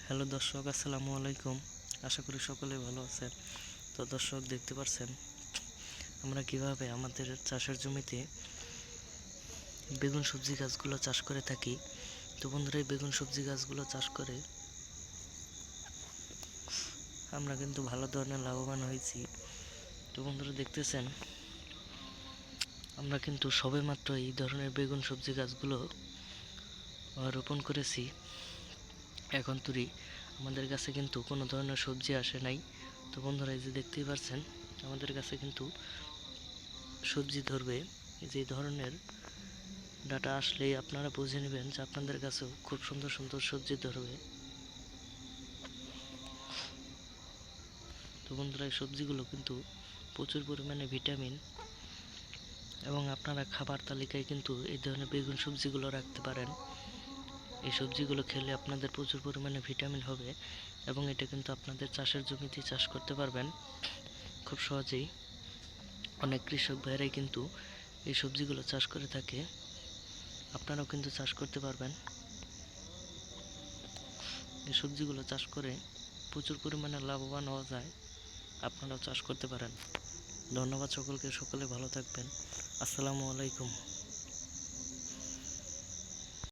Hello দর্শক, আসসালামু আলাইকুম। আশা করি সকলে ভালো আছেন। তো দর্শক, দেখতে পাচ্ছেন আমরা কিভাবে আমাদের চাষের জমিতে বেগুন সবজি গাছগুলো চাষ করে থাকি। তো বন্ধুরা, এই বেগুন সবজি গাছগুলো চাষ করে আমরা কিন্তু ভালো ধরনের লাভবান হয়েছি। তো বন্ধুরা, দেখতেছেন আমরা কিন্তু সবেমাত্র এই ধরনের বেগুন সবজি গাছগুলো রোপণ করেছি। এখন তুরি আমাদের কাছে কিন্তু কোনো ধরনের সবজি আসে নাই। তো বন্ধুরা, এই যে দেখতেই পাচ্ছেন আমাদের কাছে কিন্তু সবজি ধরবে। যে ধরনের ডাটা আসলেই আপনারা বুঝে নেবেন যে আপনাদের কাছেও খুব সুন্দর সুন্দর সবজি ধরবে। তো বন্ধুরা, এই সবজিগুলো কিন্তু প্রচুর পরিমাণে ভিটামিন, এবং আপনারা খাবার তালিকায় কিন্তু এই ধরনের বেগুন সবজিগুলো রাখতে পারেন। এই সবজিগুলো খেলে আপনাদের প্রচুর পরিমাণে ভিটামিন হবে, এবং এটা কিন্তু আপনাদের চাষের জমিতে চাষ করতে পারবেন খুব সহজেই। অনেক কৃষক ভাইরাই কিন্তু এই সবজিগুলো চাষ করে থাকে, আপনারাও কিন্তু চাষ করতে পারবেন। এই সবজিগুলো চাষ করে প্রচুর পরিমাণে লাভবান হওয়া যায়, আপনারাও চাষ করতে পারেন। ধন্যবাদ সকলকে, সকলে ভালো থাকবেন। আসসালামু আলাইকুম।